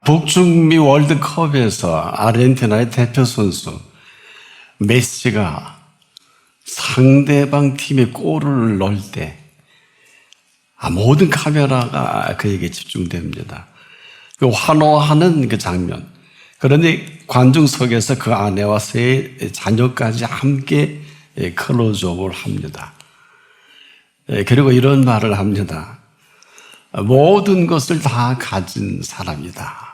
북중미 월드컵에서 아르헨티나의 대표 선수 메시가 상대방 팀의 골을 넣을 때 모든 카메라가 그에게 집중됩니다. 그 환호하는 그 장면. 그런데 관중석에서 그 아내와 세 자녀까지 함께 클로즈업을 합니다. 그리고 이런 말을 합니다. 모든 것을 다 가진 사람이다.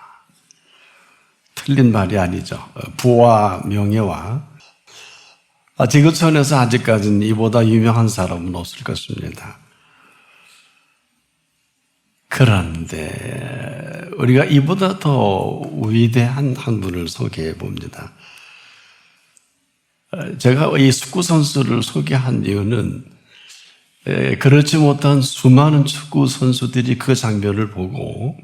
틀린 말이 아니죠. 부와 명예와 지구촌에서 아직까지는 이보다 유명한 사람은 없을 것입니다. 그런데 우리가 이보다 더 위대한 한 분을 소개해 봅니다. 제가 이 축구 선수를 소개한 이유는 그렇지 못한 수많은 축구 선수들이 그 장면을 보고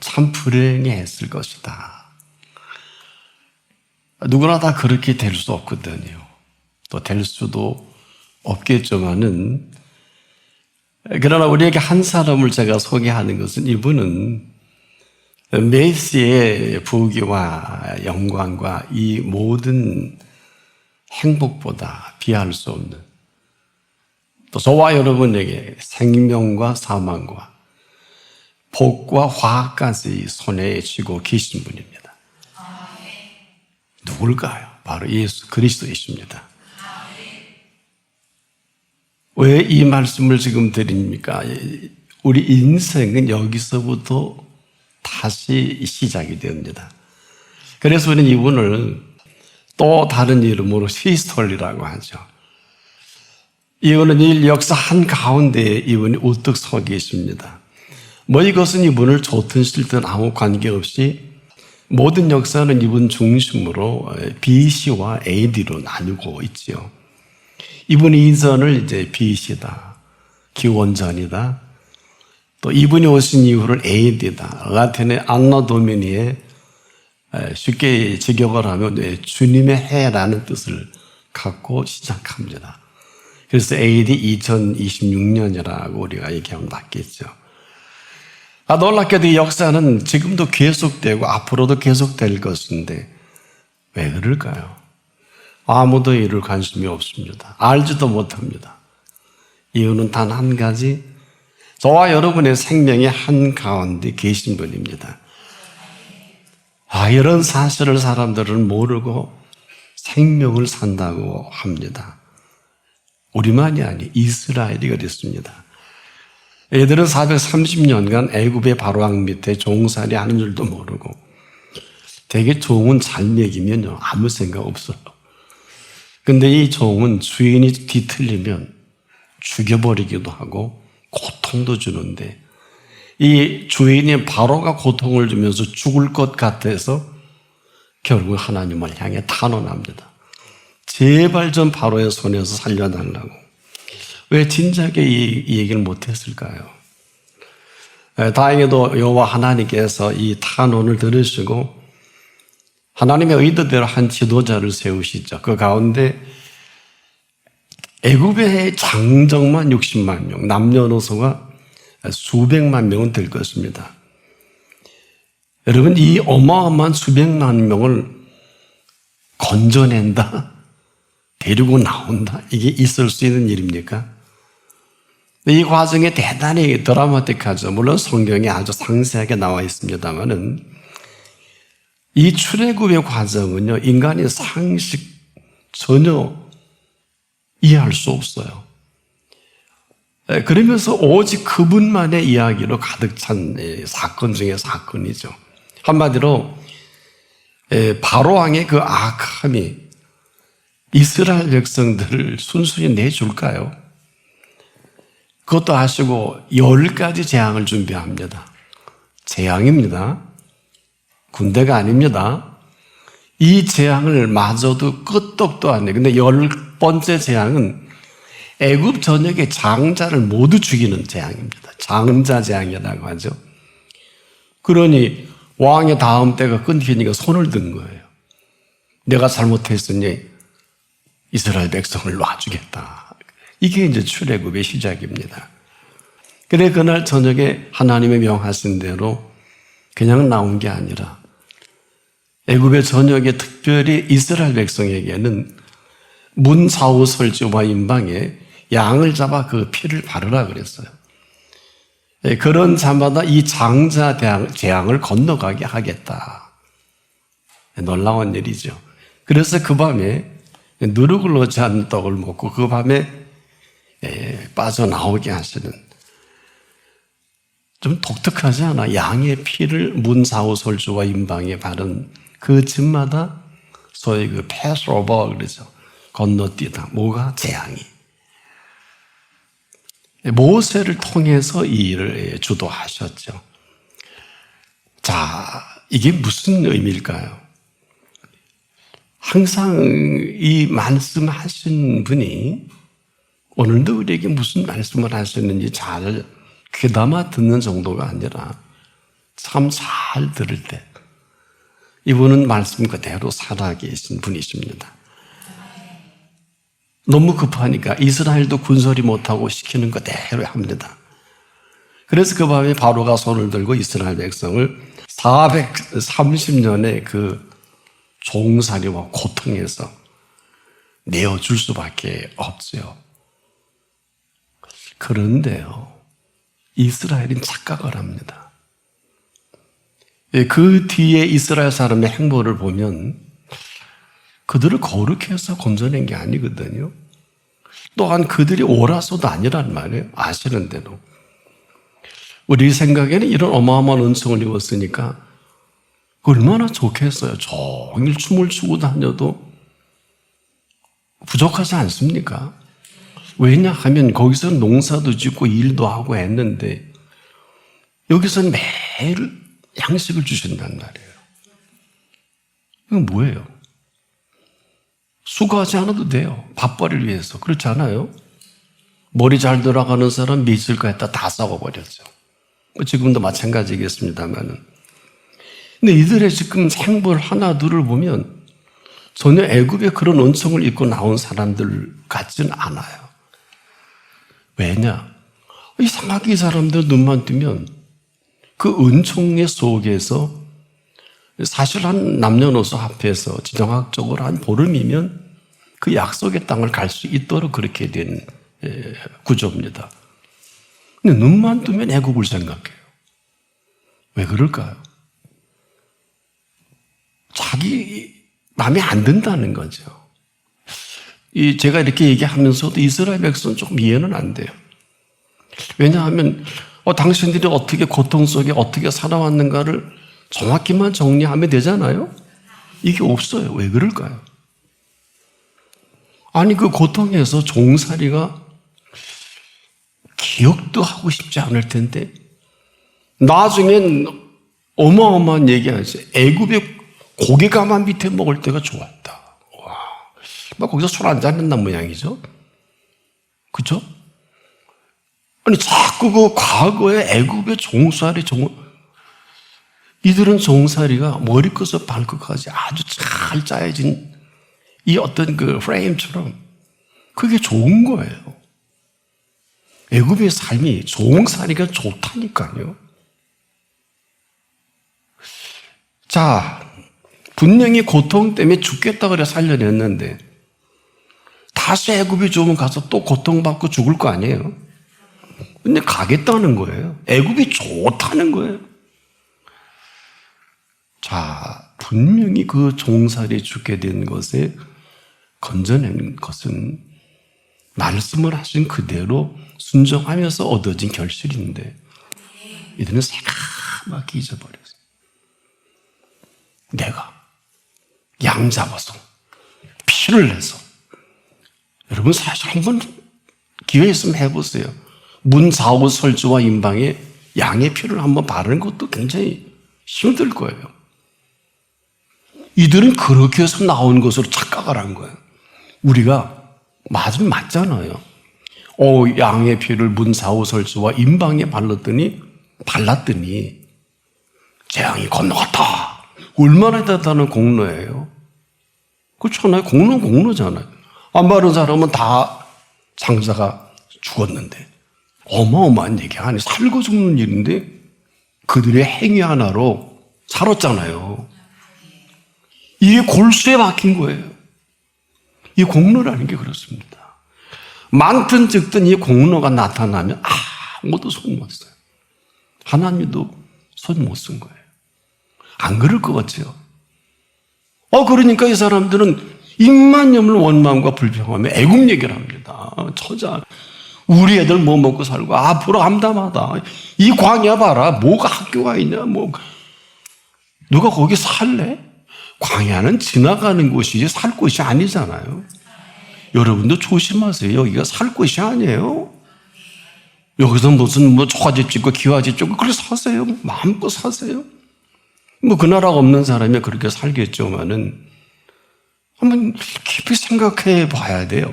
참 불행해했을 것이다. 누구나 다 그렇게 될 수 없거든요. 또 될 수도 없겠지만은, 그러나 우리에게 한 사람을 제가 소개하는 것은 이분은 메시의 부귀와 영광과 이 모든 행복보다 비할 수 없는, 또 저와 여러분에게 생명과 사망과 복과 화까지 손에 쥐고 계신 분입니다. 누굴까요? 바로 예수 그리스도이십니다. 왜 이 말씀을 지금 드립니까? 우리 인생은 여기서부터 다시 시작이 됩니다. 그래서 우리는 이분을 또 다른 이름으로 히스토리라고 하죠. 이분은 이 역사 한가운데 이분이 우뚝 서 계십니다. 이것은 이분을 좋든 싫든 아무 관계없이 모든 역사는 이분 중심으로 BC와 AD로 나누고 있지요. 이분이 이전을 이제 BC다, 기원전이다. 또 이분이 오신 이후를 AD다. 라틴의 안나 도미니에 쉽게 직역을 하면 주님의 해라는 뜻을 갖고 시작합니다. 그래서 AD 2026년이라고 우리가 얘기하면 맞겠죠. 놀랍게도 이 역사는 지금도 계속되고 앞으로도 계속될 것인데 왜 그럴까요? 아무도 이를 관심이 없습니다. 알지도 못합니다. 이유는 단 한 가지, 저와 여러분의 생명의 한가운데 계신 분입니다. 이런 사실을 사람들은 모르고 생명을 산다고 합니다. 우리만이 아니 이스라엘이 그랬습니다. 얘들은 430년간 애굽의 바로왕 밑에 종살이 하는 줄도 모르고 되게 종은 잘 먹이면 아무 생각 없어요. 근데 이 종은 주인이 뒤틀리면 죽여버리기도 하고 고통도 주는데 이 주인이 바로가 고통을 주면서 죽을 것 같아서 결국 하나님을 향해 탄원합니다. 제발 좀 바로의 손에서 살려달라고. 왜 진작에 이 얘기를 못했을까요? 다행히도 여호와 하나님께서 이 탄원을 들으시고 하나님의 의도대로 한 지도자를 세우시죠. 그 가운데 애굽의 장정만 60만 명, 남녀노소가 수백만 명은 될 것입니다. 여러분, 이 어마어마한 수백만 명을 건져낸다? 데리고 나온다? 이게 있을 수 있는 일입니까? 이 과정이 대단히 드라마틱하죠. 물론 성경에 아주 상세하게 나와 있습니다만은 이 출애굽의 과정은요, 인간의 상식 전혀 이해할 수 없어요. 그러면서 오직 그분만의 이야기로 가득 찬 사건 중에 사건이죠. 한마디로 바로왕의 그 악함이 이스라엘 백성들을 순순히 내줄까요? 그것도 하시고 10가지 재앙을 준비합니다. 재앙입니다. 군대가 아닙니다. 이 재앙을 마저도 끄떡도 안 해요. 근데 10번째 재앙은 애굽 전역의 장자를 모두 죽이는 재앙입니다. 장자 재앙이라고 하죠. 그러니 왕의 다음 때가 끊기니까 손을 든 거예요. 내가 잘못했으니 이스라엘 백성을 놔주겠다. 이게 이제 출애굽의 시작입니다. 그래 그날 저녁에 하나님의 명하신 대로 그냥 나온 게 아니라 애굽의 전역에 특별히 이스라엘 백성에게는 문 좌우 설주와 임방에 양을 잡아 그 피를 바르라 그랬어요. 그런 자마다 이 장자 재앙을 건너가게 하겠다. 놀라운 일이죠. 그래서 그 밤에 누룩을 넣지 않는 떡을 먹고 그 밤에 빠져나오게 하시는, 좀 독특하지 않아? 양의 피를 문 좌우 설주와 임방에 바른 그 집마다 소위 그 패스오버 그러죠. 건너뛰다. 뭐가? 재앙이. 모세를 통해서 이 일을 주도하셨죠. 자, 이게 무슨 의미일까요? 항상 이 말씀하신 분이 오늘도 우리에게 무슨 말씀을 하셨는지 잘 귀담아 듣는 정도가 아니라 참 잘 들을 때 이분은 말씀 그대로 살아계신 분이십니다. 너무 급하니까 이스라엘도 군소리 못하고 시키는 그대로 합니다. 그래서 그 밤에 바로가 손을 들고 이스라엘 백성을 430년의 그 종살이와 고통에서 내어줄 수밖에 없어요. 그런데요, 이스라엘은 착각을 합니다. 그 뒤에 이스라엘 사람의 행보를 보면 그들을 거룩히 해서 건져낸 게 아니거든요. 또한 그들이 옳아서도 아니란 말이에요. 아시는 대로. 우리 생각에는 이런 어마어마한 은총을 입었으니까 얼마나 좋겠어요. 종일 춤을 추고 다녀도 부족하지 않습니까? 왜냐하면 거기서는 농사도 짓고 일도 하고 했는데 여기서는 매일 양식을 주신단 말이에요. 이건 뭐예요? 수고하지 않아도 돼요. 밥벌이를 위해서. 그렇지 않아요? 머리 잘 돌아가는 사람 미칠까 했다 다 썩어버렸죠. 지금도 마찬가지겠습니다만은. 근데 이들의 지금 행보를 하나 둘을 보면 전혀 애굽의 그런 은총을 입고 나온 사람들 같지는 않아요. 왜냐? 이상하게 이 사람들 눈만 뜨면 그 은총의 속에서 사실 한 남녀노소 합해서 지정학적으로 한 보름이면 그 약속의 땅을 갈 수 있도록 그렇게 된 구조입니다. 근데 눈만 뜨면 애국을 생각해요. 왜 그럴까요? 자기 마음에 안 든다는 거죠. 제가 이렇게 얘기하면서도 이스라엘 백성은 조금 이해는 안 돼요. 왜냐하면 당신들이 어떻게 고통 속에 어떻게 살아왔는가를 정확히만 정리하면 되잖아요. 이게 없어요. 왜 그럴까요? 아니 그 고통에서 종살이가 기억도 하고 싶지 않을 텐데 나중엔 어마어마한 얘기하지. 애굽의 고기가만 밑에 먹을 때가 좋았다. 와, 막 거기서 술 한잔 했나 모양이죠. 그렇죠? 아니 자꾸 그 과거의 애굽의 종살이 이들은 종살이가 머리끝에서 발끝까지 아주 잘 짜여진 이 어떤 그 프레임처럼 그게 좋은 거예요. 애굽의 삶이 종살이가 좋다니까요. 자, 분명히 고통 때문에 죽겠다 그래 살려냈는데 다시 애굽이 좋으면 가서 또 고통받고 죽을 거 아니에요. 근데 가겠다는 거예요. 애굽이 좋다는 거예요. 자, 분명히 그 종살이 죽게 된 것에 건져낸 것은 말씀을 하신 그대로 순종하면서 얻어진 결실인데 이들은 새까맣게 잊어버렸어요. 내가 양 잡아서 피를 내서 여러분 사실 한번 기회 있으면 해보세요. 문 좌우 설주와 임방에 양의 피를 한번 바르는 것도 굉장히 힘들 거예요. 이들은 그렇게 해서 나온 것으로 착각을 한 거예요. 우리가 맞으면 맞잖아요. 양의 피를 문 좌우 설주와 임방에 발랐더니 재앙이 건너갔다. 얼마나 대단한 공로예요. 그렇잖아요. 공로는 공로잖아요. 안 바른 사람은 다 장자가 죽었는데 어마어마한 얘기 아니 살고 죽는 일인데 그들의 행위 하나로 살았잖아요. 이게 골수에 박힌 거예요. 이 공로라는 게 그렇습니다. 많든 적든 이 공로가 나타나면 아무도 손 못 써요. 하나님도 손 못 쓴 거예요. 안 그럴 것 같죠? 그러니까 이 사람들은 입만 원망과 불평하며 애굽 얘기를 합니다. 처자, 우리 애들 뭐 먹고 살고 앞으로 암담하다. 이 광야 봐라. 뭐가 학교가 있냐. 누가 거기 살래? 광야는 지나가는 곳이지 살 곳이 아니잖아요. 여러분도 조심하세요. 여기가 살 곳이 아니에요. 여기서 무슨 초가집 짓고 기와집 짓고 그렇게 사세요. 마음껏 사세요. 그 나라가 없는 사람이 그렇게 살겠지만은 한번 깊이 생각해 봐야 돼요.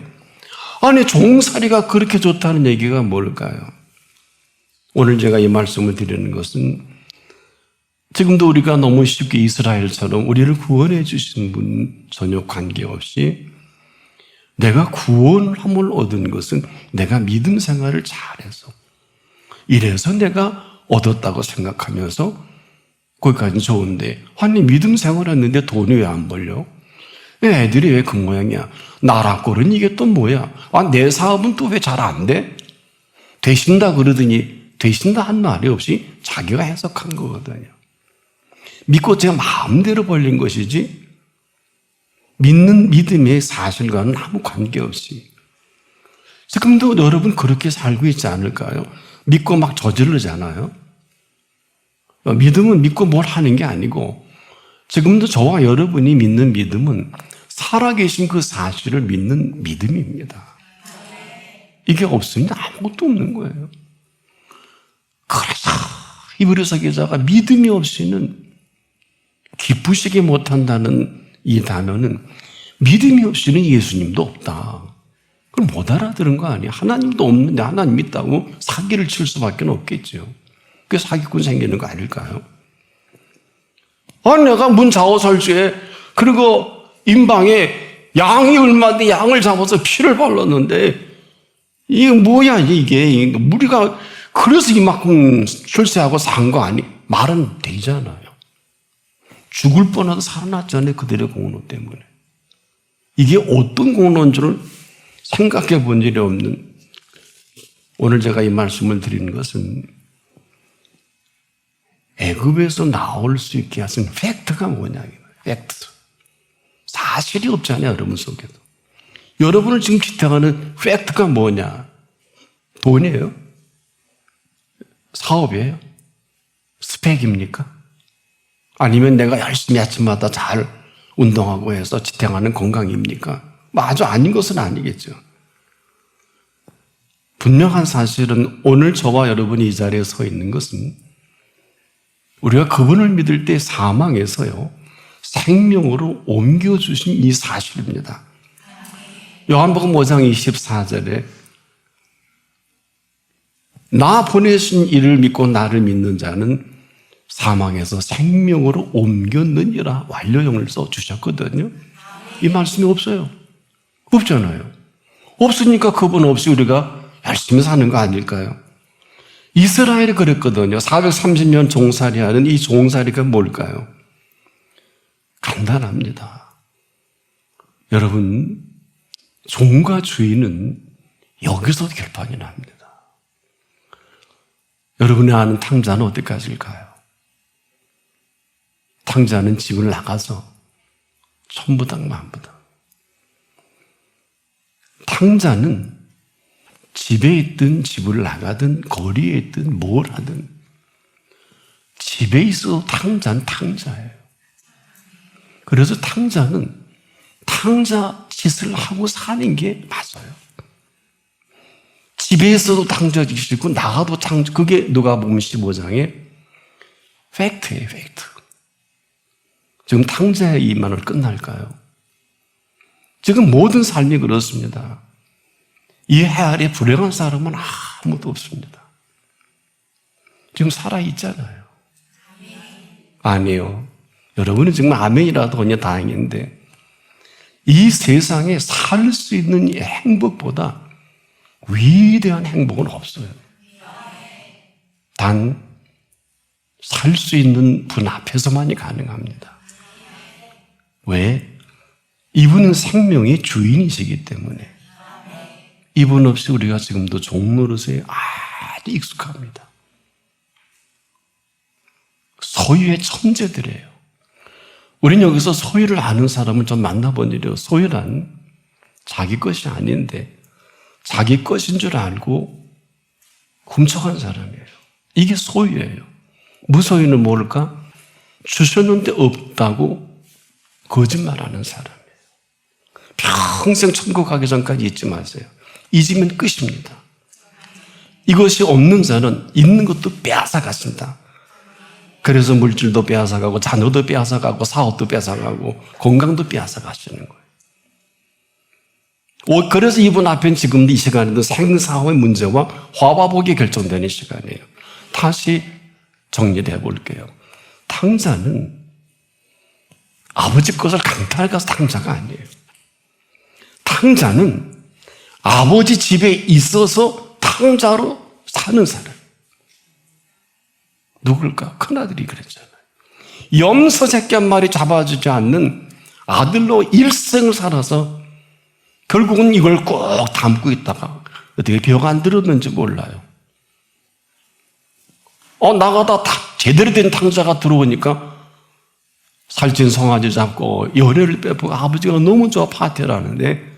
아니, 종살이가 그렇게 좋다는 얘기가 뭘까요? 오늘 제가 이 말씀을 드리는 것은 지금도 우리가 너무 쉽게 이스라엘처럼 우리를 구원해 주신 분 전혀 관계없이 내가 구원함을 얻은 것은 내가 믿음 생활을 잘해서 이래서 내가 얻었다고 생각하면서 거기까지는 좋은데 아니 믿음 생활했는데 돈이 왜 안 벌려? 애들이 왜 그 모양이야? 나라 꼴은 이게 또 뭐야? 내 사업은 또 왜 잘 안 돼? 되신다 그러더니 되신다 한 말이 없이 자기가 해석한 거거든요. 믿고 제가 마음대로 벌린 것이지 믿는 믿음의 사실과는 아무 관계없이 지금도 여러분 그렇게 살고 있지 않을까요? 믿고 막 저지르잖아요. 믿음은 믿고 뭘 하는 게 아니고 지금도 저와 여러분이 믿는 믿음은 살아계신 그 사실을 믿는 믿음입니다. 이게 없으면 아무것도 없는 거예요. 그래서 히브리서 기자가 믿음이 없이는 기쁘시게 못한다는 이 단어는 믿음이 없이는 예수님도 없다. 그걸 못 알아들은 거 아니에요. 하나님도 없는데 하나님 있다고 사기를 칠 수밖에 없겠죠. 그게 사기꾼 생기는 거 아닐까요? 내가 문 좌우설주에 그리고 임방에 양이 얼마인데 양을 잡아서 피를 발랐는데 이게 뭐야 이게 우리가 그래서 이만큼 출세하고 산 거 아니? 말은 되잖아요. 죽을 뻔하도 살아났잖아요. 그들의 공로 때문에. 이게 어떤 공로인 줄을 생각해 본 일이 없는 오늘 제가 이 말씀을 드리는 것은 애굽에서 나올 수 있게 하신 팩트가 뭐냐. 팩트. 사실이 없잖아요. 여러분 속에도. 여러분을 지금 지탱하는 팩트가 뭐냐. 돈이에요? 사업이에요? 스펙입니까? 아니면 내가 열심히 아침마다 잘 운동하고 해서 지탱하는 건강입니까? 아주 아닌 것은 아니겠죠. 분명한 사실은 오늘 저와 여러분이 이 자리에 서 있는 것은 우리가 그분을 믿을 때 사망에서요 생명으로 옮겨주신 이 사실입니다. 요한복음 5장 24절에 나 보내신 이를 믿고 나를 믿는 자는 사망에서 생명으로 옮겼느니라 완료형을 써주셨거든요. 이 말씀이 없어요. 없잖아요. 없으니까 그분 없이 우리가 열심히 사는 거 아닐까요? 이스라엘이 그랬거든요. 430년 종살이하는 이 종살이가 뭘까요? 간단합니다. 여러분, 종과 주인은 여기서 결판이 납니다. 여러분이 아는 탕자는 어디까지일까요? 탕자는 집을 나가서 천부당 만부당. 탕자는 집에 있든 집을 나가든 거리에 있든 뭘 하든 집에 있어도 탕자는 탕자예요. 그래서 탕자는 탕자 짓을 하고 사는 게 맞아요. 집에 있어도 탕자 짓이 있고 나가도 탕자. 그게 누가복음 15장의 팩트예요. 팩트. 지금 탕자의 이만을 끝날까요? 지금 모든 삶이 그렇습니다. 이 해 아래 불행한 사람은 아무도 없습니다. 지금 살아있잖아요. 아니요. 여러분은 정말 아멘이라도 그냥 다행인데 이 세상에 살 수 있는 이 행복보다 위대한 행복은 없어요. 단 살 수 있는 분 앞에서만이 가능합니다. 왜? 이분은 생명의 주인이시기 때문에. 이분 없이 우리가 지금도 종노릇에 아주 익숙합니다. 소유의 천재들이에요. 우린 여기서 소유를 아는 사람을 좀 만나본 일이에요. 소유란 자기 것이 아닌데 자기 것인 줄 알고 훔쳐간 사람이에요. 이게 소유예요. 무소유는 뭘까? 주셨는데 없다고 거짓말하는 사람이에요. 평생 천국 가기 전까지 잊지 마세요. 잊으면 끝입니다. 이것이 없는 자는 있는 것도 빼앗아갔습니다. 그래서 물질도 빼앗아가고 자녀도 빼앗아가고 사업도 빼앗아가고 건강도 빼앗아가시는 거예요. 그래서 이분 앞엔 지금 이 시간에도 생사의 문제와 화화복이 결정되는 시간이에요. 다시 정리해 볼게요. 탕자는 아버지 것을 강탈해 가서 탕자가 아니에요. 탕자는 아버지 집에 있어서 탕자로 사는 사람. 누굴까? 큰아들이 그랬잖아요. 염소 새끼 한 마리 잡아주지 않는 아들로 일생을 살아서 결국은 이걸 꼭 담고 있다가 어떻게 병 안 들었는지 몰라요. 나가다 제대로 된 탕자가 들어오니까 살찐 송아지 잡고 연애를 빼고 아버지가 너무 좋아 파티를 하는데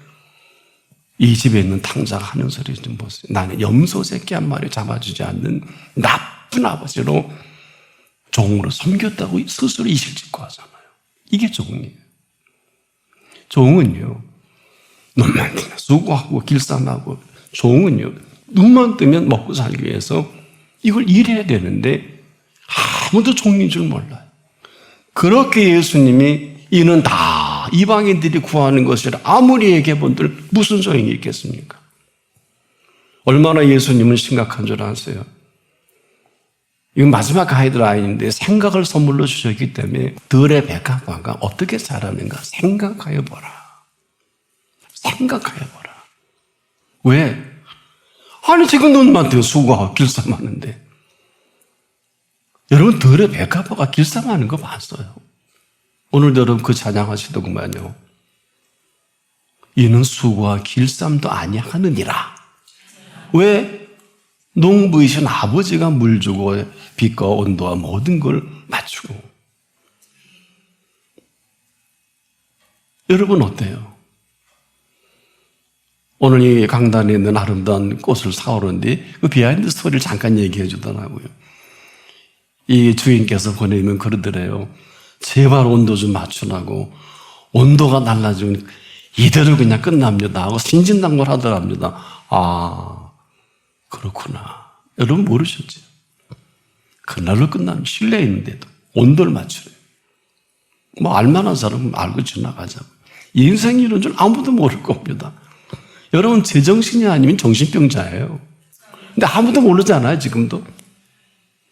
이 집에 있는 탕자가 하는 소리 좀 보세요. 나는 염소 새끼 한 마리 잡아주지 않는 나쁜 아버지로 종으로 섬겼다고 스스로 이실 짓고 하잖아요. 이게 종이에요. 종은요, 눈만 뜨면 수고하고 길쌈하고, 종은요, 눈만 뜨면 먹고 살기 위해서 이걸 일해야 되는데 아무도 종인 줄 몰라요. 그렇게 예수님이 이는 다 이방인들이 구하는 것이라 아무리 얘기해본들 무슨 소용이 있겠습니까? 얼마나 예수님은 심각한 줄 아세요? 이건 마지막 가이드라인인데 생각을 선물로 주셨기 때문에 들의 백합화가 어떻게 자라는가 생각하여 보라. 생각하여 보라. 왜? 아니 지금 눈만 뜨고 수고하고 길쌈하는데 여러분 들의 백합화가 길쌈하는 거 봤어요? 오늘도 여러분 그 찬양하시더구만요. 이는 수고와 길쌈도 아니하느니라. 왜? 농부이신 아버지가 물 주고 빛과 온도와 모든 걸 맞추고. 여러분 어때요? 오늘 이 강단에 있는 아름다운 꽃을 사오는데 그 비하인드 스토리를 잠깐 얘기해 주더라고요. 이 주인께서 보내면 그러더래요. 제발 온도 좀 맞추라고. 온도가 달라지면 이대로 그냥 끝납니다 하고 신진당부를 하더랍니다. 아, 그렇구나. 여러분 모르셨죠? 그날로 끝나면 실내에 있는데도 온도를 맞추래요. 뭐 알만한 사람은 알고 지나가자고. 인생 이런 줄 아무도 모를 겁니다. 여러분 제정신이 아니면 정신병자예요. 근데 아무도 모르잖아요. 지금도.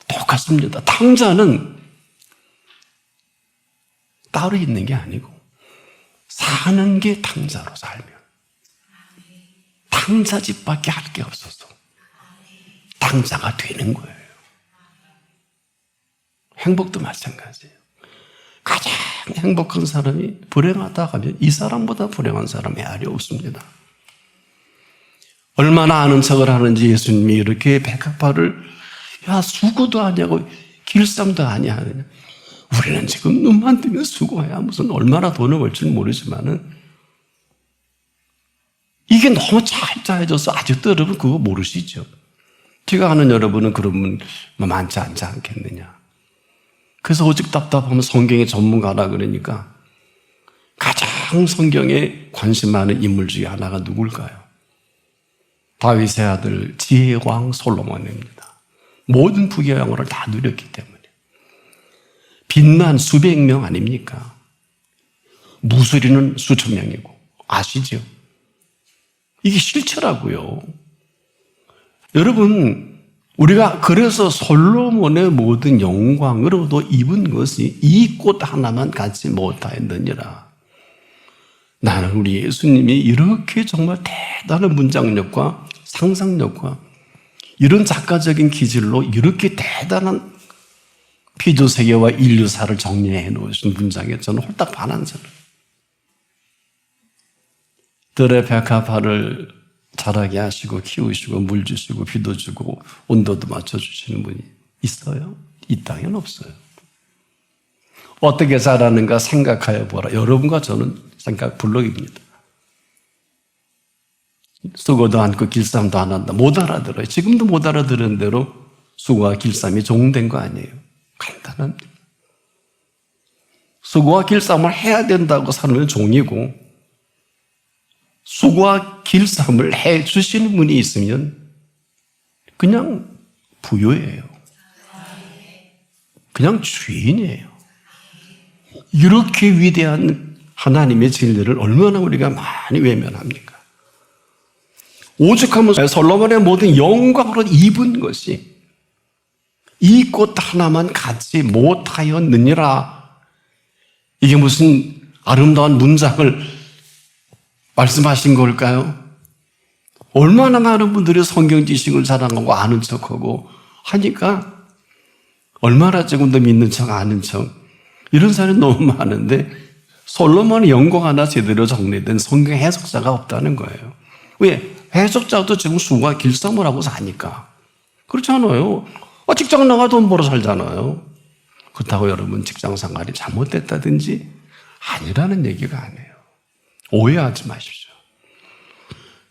똑같습니다. 탕자는 따로 있는 게 아니고 사는 게 탕자로 살면 탕자 집밖에 할 게 없어서 탕자가 되는 거예요. 행복도 마찬가지예요. 가장 행복한 사람이 불행하다 하면 이 사람보다 불행한 사람이 아리 없습니다. 얼마나 아는 척을 하는지 예수님이 이렇게 백합화를 야 수고도 아니하고 길쌈도 아니하느냐. 우리는 지금 눈만 뜨면 수고해야 무슨 얼마나 돈을 벌지는 모르지만은 이게 너무 잘 짜여져서 아직도 여러분 그거 모르시죠? 제가 아는 여러분은 그런 분 많지 않지 않겠느냐. 그래서 오직 답답하면 성경의 전문가라 그러니까 가장 성경에 관심 많은 인물 중에 하나가 누굴까요? 다윗의 아들 지혜의 왕 솔로몬입니다. 모든 부귀와 영화를 다 누렸기 때문에. 빛난 수백 명 아닙니까? 무술인은 수천 명이고 아시죠? 이게 실체라고요. 여러분 우리가 그래서 솔로몬의 모든 영광으로도 입은 것이 이 꽃 하나만 갖지 못하였느니라. 나는 우리 예수님이 이렇게 정말 대단한 문장력과 상상력과 이런 작가적인 기질로 이렇게 대단한 피조세계와 인류사를 정리해 놓으신 문장에 저는 홀딱 반한잖아요. 들의 백합화를 자라게 하시고 키우시고 물 주시고 비도 주고 온도도 맞춰주시는 분이 있어요? 이 땅에는 없어요. 어떻게 자라는가 생각하여 보라. 여러분과 저는 생각 불능입니다. 수고도 않고 길쌈도 안 한다. 못 알아들어요. 지금도 못 알아들은 대로 수고와 길쌈이 종된 거 아니에요. 간단합니다. 수고와 길쌈을 해야 된다고 사는 종이고 수고와 길쌈을 해 주시는 분이 있으면 그냥 부유예요. 그냥 주인이에요. 이렇게 위대한 하나님의 진리를 얼마나 우리가 많이 외면합니까? 오죽하면 솔로몬의 모든 영광으로 입은 것이 이 꽃 하나만 갖지 못하였느니라. 이게 무슨 아름다운 문장을 말씀하신 걸까요? 얼마나 많은 분들이 성경 지식을 자랑하고 아는 척하고 하니까 얼마나 조금 더 믿는 척 아는 척 이런 사람이 너무 많은데 솔로몬의 영광 하나 제대로 정리된 성경 해석자가 없다는 거예요. 왜? 해석자도 지금 수고와 길쌈을 하고 사니까. 그렇지 않아요? 직장 나가 돈 벌어 살잖아요. 그렇다고 여러분 직장 생활이 잘못됐다든지 아니라는 얘기가 아니에요. 오해하지 마십시오.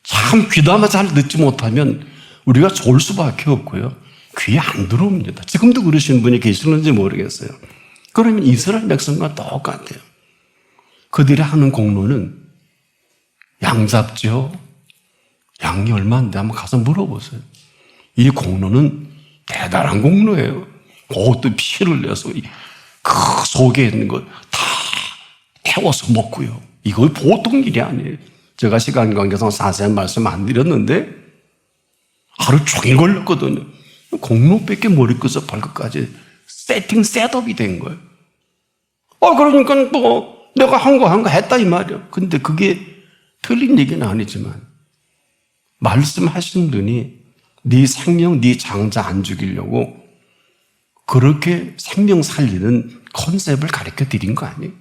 참 귀담아 잘 듣지 못하면 우리가 좋을 수밖에 없고요. 귀에 안 들어옵니다. 지금도 그러시는 분이 계시는지 모르겠어요. 그러면 이스라엘 백성과 똑같아요. 그들이 하는 공로는 양 잡죠. 양이 얼마인데 한번 가서 물어보세요. 이 공로는 대단한 공로예요. 그것도 피를 내서 그 속에 있는 거 다 태워서 먹고요. 이거 보통 일이 아니에요. 제가 시간 관계상 자세한 말씀 안 드렸는데 하루 종일 걸렸거든요. 공로밖에 머리끝에서 발끝까지 셋업이 된 거예요. 그러니까 또 내가 한 거 했다 이 말이야. 근데 그게 틀린 얘기는 아니지만 말씀하신 분이 네 생명, 네 장자 안 죽이려고 그렇게 생명 살리는 컨셉을 가르쳐 드린 거 아니에요?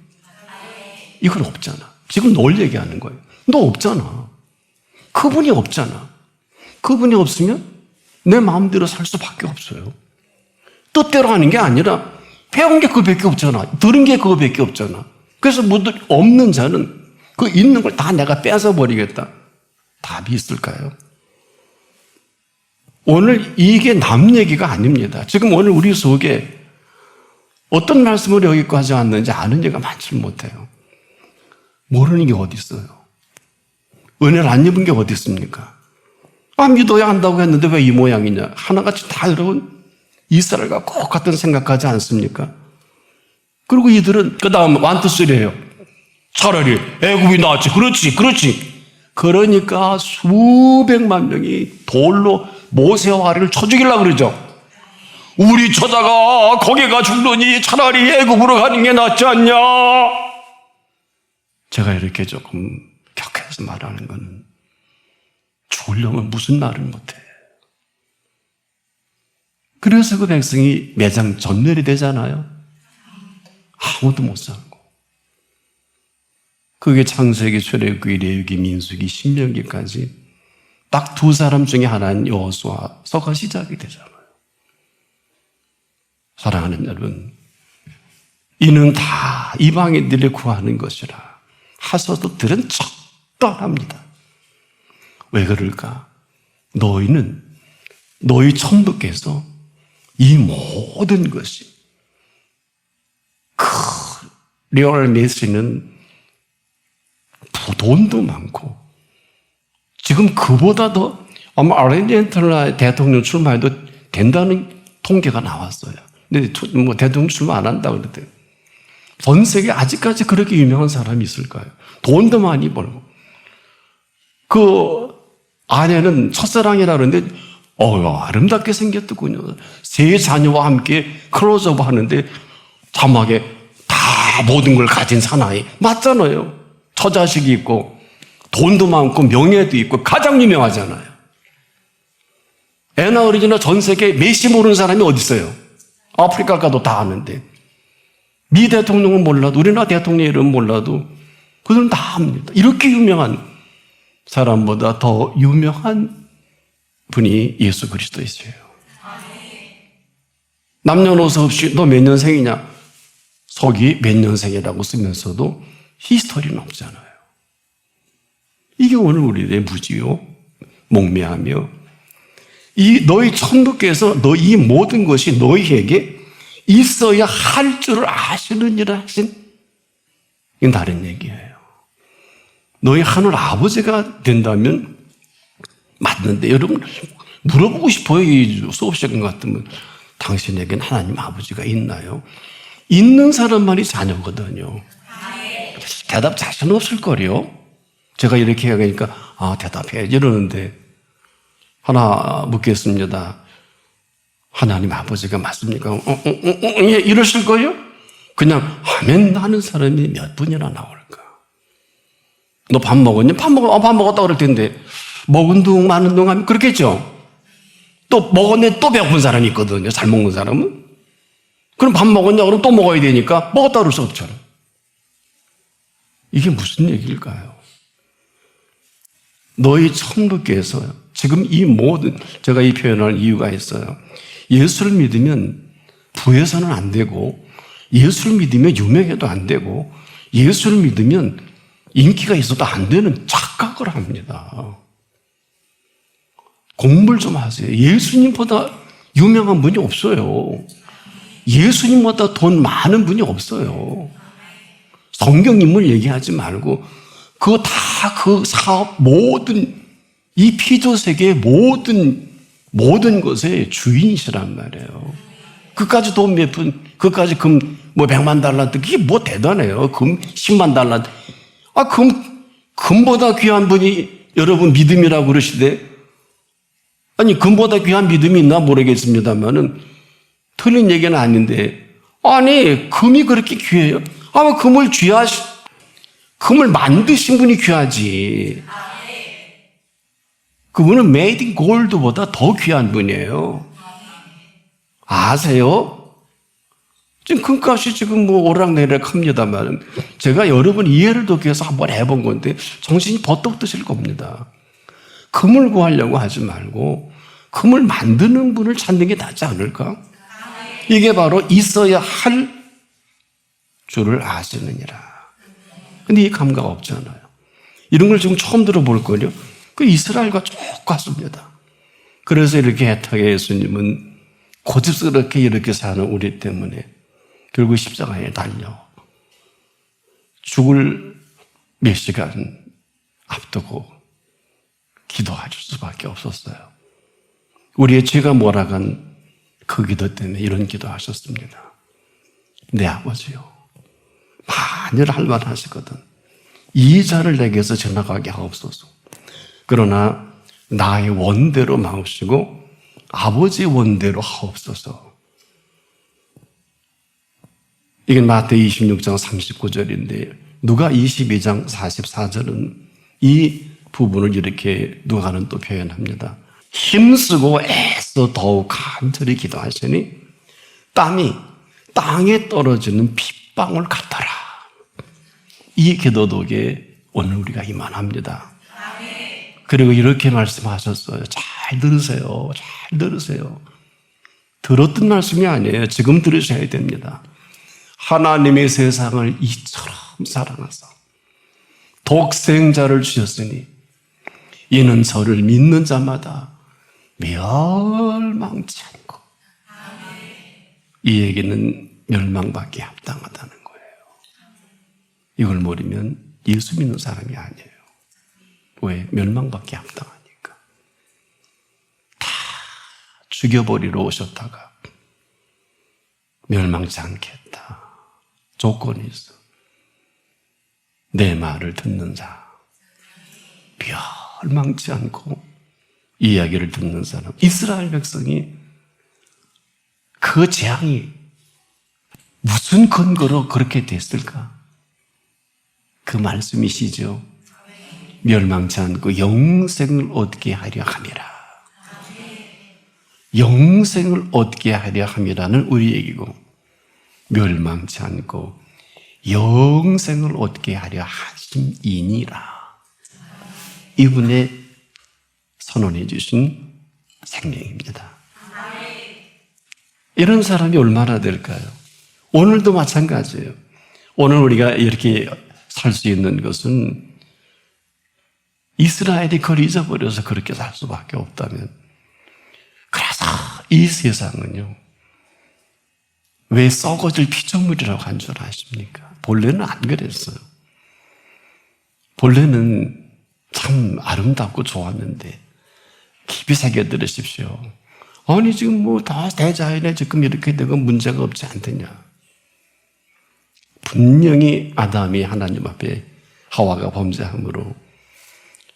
이건 없잖아. 지금 널 얘기하는 거예요. 너 없잖아. 그분이 없잖아. 그분이 없으면 내 마음대로 살 수밖에 없어요. 뜻대로 하는 게 아니라 배운 게 그거밖에 없잖아. 들은 게 그거밖에 없잖아. 그래서 모두 없는 자는 그 있는 걸 다 내가 뺏어버리겠다. 답이 있을까요? 오늘 이게 남 얘기가 아닙니다. 지금 오늘 우리 속에 어떤 말씀을 여기까지 왔는지 아는 얘기가 많지 못해요. 모르는 게 어디 있어요? 은혜를 안 입은 게 어디 있습니까? 믿어야 한다고 했는데 왜 이 모양이냐? 하나같이 다 여러분 이스라엘과 똑같은 생각하지 않습니까? 그리고 이들은 그 다음 완투쓰리예요. 차라리 애굽이 낫지. 그렇지. 그러니까 수백만 명이 돌로 모세와 아리를 쳐 죽이려고 그러죠. 우리 처자가 거기 가 죽느니 차라리 애굽으로 가는 게 낫지 않냐? 제가 이렇게 조금 격해서 말하는 거는 죽으려면 무슨 말을 못해. 그래서 그 백성이 매장 전멸이 되잖아요. 아무도 못 살고. 그게 창세기, 출애굽기, 레위기, 민수기, 신명기까지 딱 두 사람 중에 하나인 여호수아서가 시작이 되잖아요. 사랑하는 여러분, 이는 다 이방인들이 구하는 것이라 하소서들은 적당합니다. 왜 그럴까? 너희 천부께서 이 모든 것이 리얼 메시는 돈도 많고 지금 그보다 더 아마 아르헨티나 대통령 출마해도 된다는 통계가 나왔어요. 근데 뭐 대통령 출마 안 한다고 그랬대요. 전 세계에 아직까지 그렇게 유명한 사람이 있을까요? 돈도 많이 벌고. 그 아내는 첫사랑이라 그러는데 아름답게 생겼더군요. 세 자녀와 함께 클로즈업 하는데 자막에 다 모든 걸 가진 사나이. 맞잖아요. 처자식이 있고 돈도 많고 명예도 있고 가장 유명하잖아요. 애나 어린이나 전 세계에 메시 모르는 사람이 어디 있어요? 아프리카 가도 다 아는데. 미 대통령은 몰라도, 우리나라 대통령 이름 몰라도 그들은 다 압니다. 이렇게 유명한 사람보다 더 유명한 분이 예수 그리스도이세요. 남녀노소 없이 너 몇 년생이냐? 속이 몇 년생이라고 쓰면서도 히스토리는 없잖아요. 이게 오늘 우리의 무지요, 목매하며 이 너희 천국께서 너 이 모든 것이 너희에게 있어야 할 줄을 아시느니라 하신, 이건 다른 얘기예요. 너희 하늘 아버지가 된다면 맞는데, 여러분 물어보고 싶어요. 이 수업 시간 같으면 당신에겐 하나님 아버지가 있나요? 있는 사람만이 자녀거든요. 대답 자신 없을 거요. 제가 이렇게 하니까 대답해 이러는데, 하나 묻겠습니다. 하나님 아버지가 맞습니까? 예, 이러실 거예요? 그냥 아멘 하는 사람이 몇 분이나 나올까? 너 밥 먹었니? 밥 먹었다 그럴 텐데, 먹은 둥 마는 둥 하면 그렇겠죠? 또 먹었네, 또 배고픈 사람이 있거든요. 잘 먹는 사람은. 그럼 밥 먹었냐? 그럼 또 먹어야 되니까 먹었다 그럴 수 없잖아요. 이게 무슨 얘기일까요? 너희 천국께서 지금 이 모든, 제가 이 표현할 이유가 있어요. 예수를 믿으면 부해서는 안 되고, 예수를 믿으면 유명해도 안 되고, 예수를 믿으면 인기가 있어도 안 되는 착각을 합니다. 공부를 좀 하세요. 예수님보다 유명한 분이 없어요. 예수님보다 돈 많은 분이 없어요. 성경 인물 얘기하지 말고 그거 다 그 사업 모든 이 피조세계의 모든 것의 주인이시란 말이에요. 그까지 돈 몇 푼, 그까지 금 뭐 100만 달란트, 그게 뭐 대단해요. 금 10만 달란트. 금보다 귀한 분이 여러분 믿음이라고 그러시대. 아니, 금보다 귀한 믿음이 있나 모르겠습니다만은 틀린 얘기는 아닌데, 아니, 금이 그렇게 귀해요? 금을 만드신 분이 귀하지. 그분은 메이드 인 골드보다 더 귀한 분이에요. 아세요? 지금 금값이 지금 뭐 오락내락 합니다만, 제가 여러분 이해를 돕기 위해서 한번 해본 건데 정신이 버떡 드실 겁니다. 금을 구하려고 하지 말고 금을 만드는 분을 찾는 게 낫지 않을까? 이게 바로 있어야 할 줄을 아시느니라. 근데 이 감각 없잖아요. 이런 걸 지금 처음 들어볼 거요. 그 이스라엘과 똑같습니다. 그래서 이렇게 애타게 예수님은 고집스럽게 이렇게 사는 우리 때문에 결국 십자가에 달려 죽을 몇 시간 앞두고 기도하실 수밖에 없었어요. 우리의 죄가 몰아간 그 기도 때문에 이런 기도하셨습니다. 내 아버지요, 만일 할 만하시거든 이 잔을 내게서 지나가게 하옵소서. 그러나 나의 원대로 마옵시고 아버지의 원대로 하옵소서. 이게 마태복음 26장 39절인데 누가 22장 44절은 이 부분을 이렇게 누가는 또 표현합니다. 힘쓰고 애써 더욱 간절히 기도하시니 땀이 땅에 떨어지는 핏방울 같더라. 이 기도 덕에 오늘 우리가 이만합니다. 그리고 이렇게 말씀하셨어요. 잘 들으세요. 잘 들으세요. 들었던 말씀이 아니에요. 지금 들으셔야 됩니다. 하나님의 세상을 이처럼 사랑하사 독생자를 주셨으니 이는 저를 믿는 자마다 멸망치 않고, 이 얘기는 멸망받기 합당하다는 거예요. 이걸 모르면 예수 믿는 사람이 아니에요. 왜? 멸망받기 합당하니까. 다 죽여버리러 오셨다가 멸망치 않겠다. 조건이 있어. 내 말을 듣는 자, 멸망치 않고 이야기를 듣는 사람. 이스라엘 백성이 그 재앙이 무슨 근거로 그렇게 됐을까? 그 말씀이시죠. 멸망치 않고 영생을 얻게 하려 함이라. 영생을 얻게 하려 함이라는 우리 얘기고, 멸망치 않고 영생을 얻게 하려 하심이니라. 이분의 선언해 주신 생명입니다. 이런 사람이 얼마나 될까요? 오늘도 마찬가지예요. 오늘 우리가 이렇게 살 수 있는 것은 이스라엘이 그걸 잊어버려서 그렇게 살 수밖에 없다면, 그래서 이 세상은요, 왜 썩어질 피조물이라고 한 줄 아십니까? 본래는 안 그랬어요. 본래는 참 아름답고 좋았는데 깊이 새겨 들으십시오. 아니 지금 뭐 다 대자연에 지금 이렇게 되고 문제가 없지 않느냐. 분명히 아담이 하나님 앞에 하와가 범죄함으로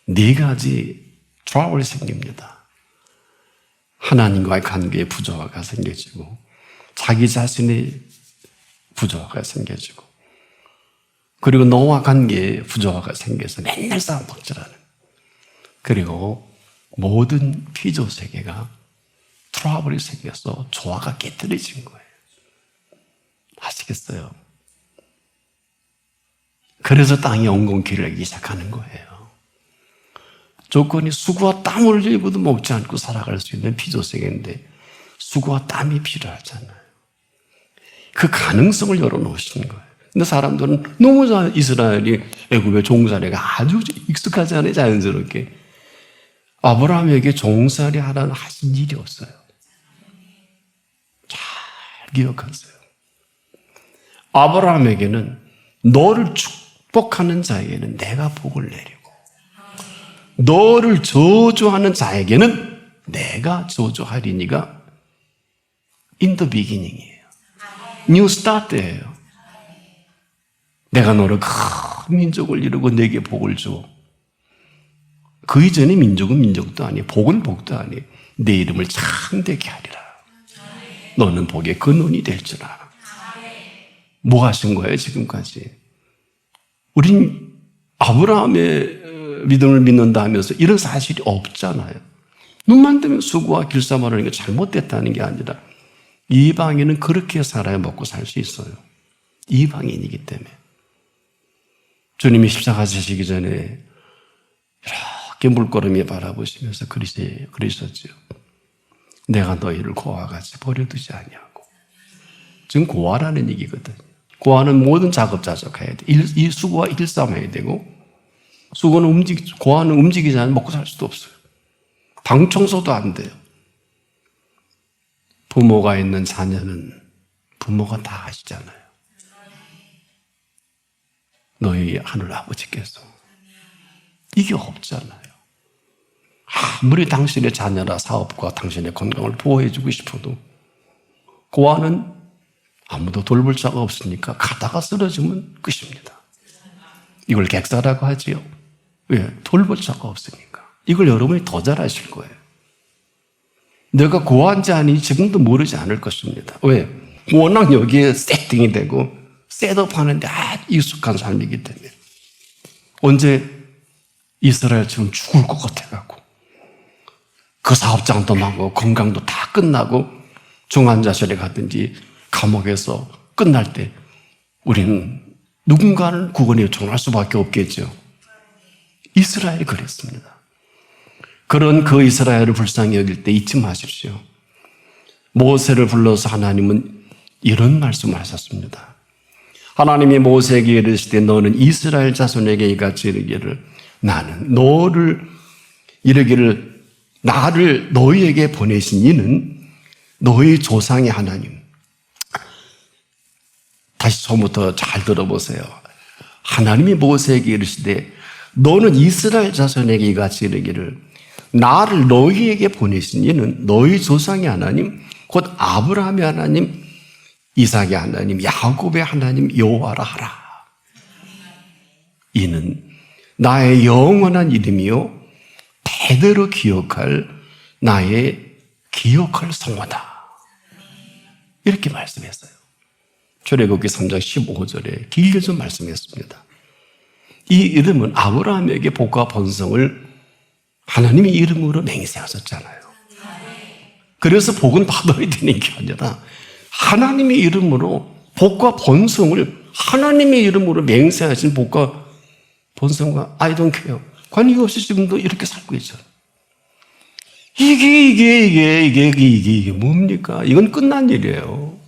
4가지 트러블이 생깁니다. 하나님과의 관계에 부조화가 생겨지고, 자기 자신의 부조화가 생겨지고, 그리고 너와 관계에 부조화가 생겨서 맨날 싸움박질하는, 그리고 모든 피조 세계가 트러블이 생겨서 조화가 깨뜨려진 거예요. 아시겠어요? 그래서 땅이 엉겅퀴를 하기 시작하는 거예요. 조건이 수고와 땀을 흘리고도 먹지 않고 살아갈 수 있는 피조 세계인데 수고와 땀이 필요하잖아요. 그 가능성을 열어놓으신 거예요. 근데 사람들은 너무 이스라엘이 애굽의 종살이가 아주 익숙하잖아요. 자연스럽게. 아브라함에게 종살이 하라는 하신 일이 없어요. 잘 기억하세요. 아브라함에게는 너를 축복하는 자에게는 내가 복을 내리고, 너를 저주하는 자에게는 내가 저주하리니가 in the beginning이에요. New start예요. 내가 너를 큰 민족을 이루고 내게 복을 줘. 그 이전의 민족은 민족도 아니에요. 복은 복도 아니에요. 내 이름을 창대케 하리라. 너는 복의 근원이 될 줄 알아. 뭐 하신 거예요 지금까지? 우린 아브라함의 믿음을 믿는다 하면서 이런 사실이 없잖아요. 눈만 뜨면 수고와 길쌈하라는 게 잘못됐다는 게 아니라 이방인은 그렇게 살아야 먹고 살 수 있어요. 이방인이기 때문에. 주님이 십자가 지시기 전에 이렇게 물끄러미 바라보시면서 그러셨죠. 내가 너희를 고아와 같이 버려두지 아니하고. 지금 고아라는 얘기거든요. 고아는 모든 자급자족해야 돼. 이 수고와 일삼해야 되고, 고아는 움직이지 않으면 먹고 살 수도 없어요. 방 청소도 안 돼요. 부모가 있는 자녀는 부모가 다 아시잖아요. 너희 하늘 아버지께서. 이게 없잖아요. 아무리 당신의 자녀라 사업과 당신의 건강을 보호해주고 싶어도 고아는 아무도 돌볼 자가 없으니까 가다가 쓰러지면 끝입니다. 이걸 객사라고 하지요. 왜? 돌볼 자가 없으니까. 이걸 여러분이 더 잘 아실 거예요. 내가 고아인지 아닌지 지금도 모르지 않을 것입니다. 왜? 워낙 여기에 세팅이 되고 셋업하는데 아주 익숙한 삶이기 때문에. 언제 이스라엘처럼 죽을 것 같아갖고 그 사업장도 나고 건강도 다 끝나고 중환자실에 가든지 감옥에서 끝날 때 우리는 누군가는 구원에 요청할 수밖에 없겠죠. 이스라엘이 그랬습니다. 그런 그 이스라엘을 불쌍히 여길 때 잊지 마십시오. 모세를 불러서 하나님은 이런 말씀을 하셨습니다. 하나님이 모세에게 이르시되 너는 이스라엘 자손에게 이같이 이르기를 나는 나를 너희에게 보내신 이는 너희 조상의 하나님. 다시 처음부터 잘 들어보세요. 하나님이 모세에게 이르시되 너는 이스라엘 자손에게 이같이 이르기를 나를 너희에게 보내신 이는 너희 조상의 하나님 곧 아브라함의 하나님 이삭의 하나님 야곱의 하나님 여호와라 하라. 이는 나의 영원한 이름이요 대대로 기억할 나의 기억할 성화다. 이렇게 말씀했어요. 출애굽기 3장 15절에 길게 좀 말씀했습니다. 이 이름은 아브라함에게 복과 번성을 하나님의 이름으로 맹세하셨잖아요. 그래서 복은 받아야 되는 게 아니라 하나님의 이름으로 복과 번성을 하나님의 이름으로 맹세하신 복과 번성과 I don't care 관계 없이 지금도 이렇게 살고 있잖아요. 이게 뭡니까? 이건 끝난 일이에요.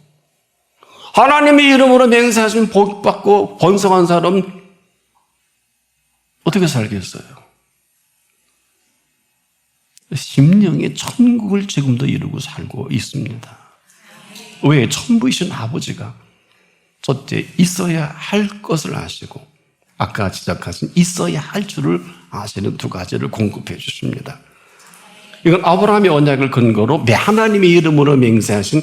하나님의 이름으로 맹세하신 복 받고 번성한 사람 어떻게 살겠어요? 심령의 천국을 지금도 이루고 살고 있습니다. 왜? 천부이신 아버지가 첫째 있어야 할 것을 아시고 아까 지적하신 있어야 할 줄을 아시는 두 가지를 공급해 주십니다. 이건 아브라함의 언약을 근거로 하나님의 이름으로 맹세하신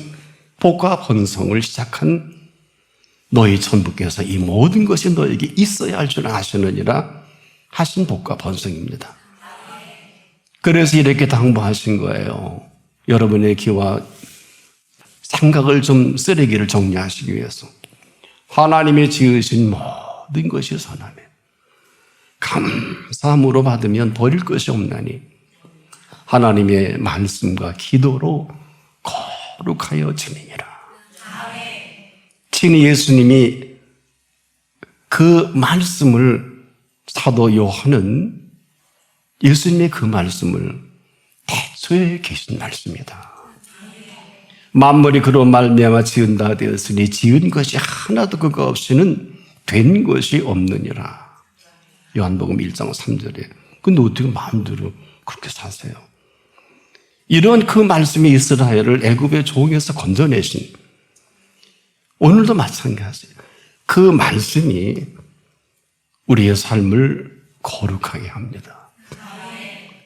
복과 번성을 시작한 너희 천부께서 이 모든 것이 너에게 있어야 할 줄 아시느니라 하신 복과 번성입니다. 그래서 이렇게 당부하신 거예요. 여러분의 귀와 생각을 좀 쓰레기를 정리하시기 위해서 하나님이 지으신 모든 것이 선하며 감사함으로 받으면 버릴 것이 없나니 하나님의 말씀과 기도로 거룩하여 지내니라. 친히 예수님이 그 말씀을 사도 요한은 예수님의 그 말씀을 태초에 계신 말씀이다. 만물이 그로 말미암아 지은다 되었으니 지은 것이 하나도 그거 없이는 된 것이 없느니라. 요한복음 1장 3절에. 근데 어떻게 마음대로 그렇게 사세요? 이런 그 말씀이 이스라엘을 애굽의 종에서 건져내신 오늘도 마찬가지예요. 그 말씀이 우리의 삶을 거룩하게 합니다.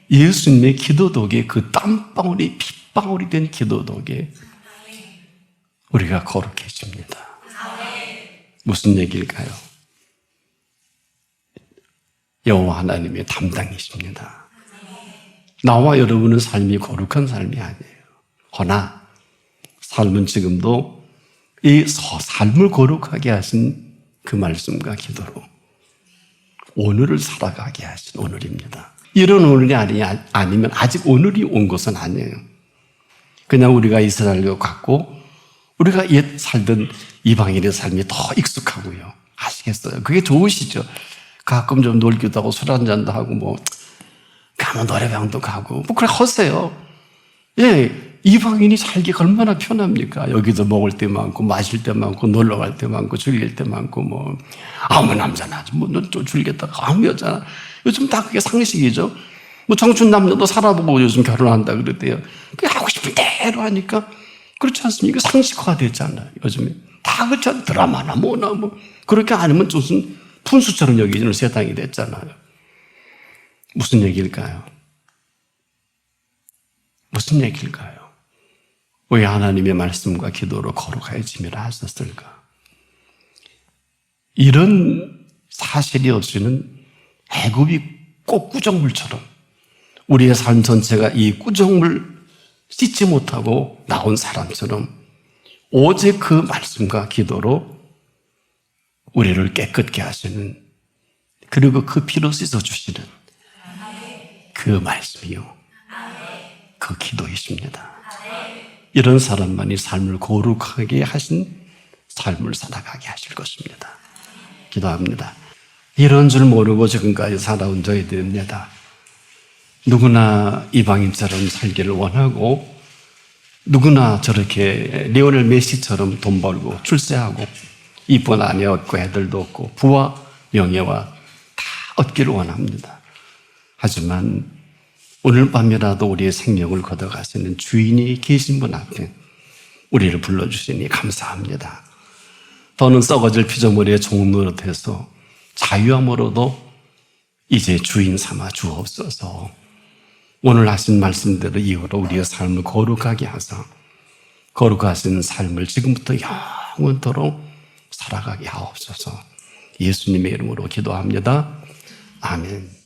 예수님의 기도독에 그 땀방울이 핏방울이 된 기도독에 우리가 거룩해집니다. 무슨 얘기일까요? 여호와 하나님의 담당이십니다. 나와 여러분은 삶이 거룩한 삶이 아니에요. 허나 삶은 지금도 이 삶을 거룩하게 하신 그 말씀과 기도로 오늘을 살아가게 하신 오늘입니다. 이런 오늘이 아니면 아직 오늘이 온 것은 아니에요. 그냥 우리가 이스라엘과 같고 우리가 옛 살던 이방인의 삶이 더 익숙하고요. 아시겠어요? 그게 좋으시죠? 가끔 좀 놀기도 하고 술 한잔도 하고 가면 노래방도 가고 그래 하세요. 예, 이방인이 살기가 얼마나 편합니까? 여기도 먹을 때 많고 마실 때 많고 놀러 갈 때 많고 즐길 때 많고 아무 남자나 또 즐겼다가 아무 여자나 요즘 다 그게 상식이죠. 청춘 남녀도 살아보고 요즘 결혼한다 그러대요. 그게 하고 싶은 대로 하니까 그렇지 않습니까? 상식화됐잖아요. 요즘에 다 그렇잖아요. 드라마나 뭐나 그렇게 안 하면 무슨 푼수처럼 여기는 세상이 됐잖아요. 무슨 얘기일까요? 무슨 얘기일까요? 왜 하나님의 말씀과 기도로 거룩해짐이라 하셨을까? 이런 사실이 없이는 애굽이 꽃구정물처럼 우리의 삶 전체가 이 구정물 씻지 못하고 나온 사람처럼 오직 그 말씀과 기도로 우리를 깨끗게 하시는 그리고 그 피로 씻어주시는 그 말씀이요. 그 기도이십니다. 이런 사람만이 삶을 거룩하게 하신 삶을 살아가게 하실 것입니다. 기도합니다. 이런 줄 모르고 지금까지 살아온 저희들입니다. 누구나 이방인처럼 살기를 원하고 누구나 저렇게 리오넬 메시처럼 돈 벌고 출세하고 이쁜 아내 얻고 애들도 얻고 부와 명예와 다 얻기를 원합니다. 하지만 오늘 밤이라도 우리의 생명을 걷어가시는 주인이 계신 분 앞에 우리를 불러주시니 감사합니다. 더는 썩어질 피조물의 종 노릇해서 자유함으로도 이제 주인 삼아 주옵소서. 오늘 하신 말씀대로 이후로 우리의 삶을 거룩하게 하사 거룩하신 삶을 지금부터 영원토록 살아가게 하옵소서. 예수님의 이름으로 기도합니다. 아멘.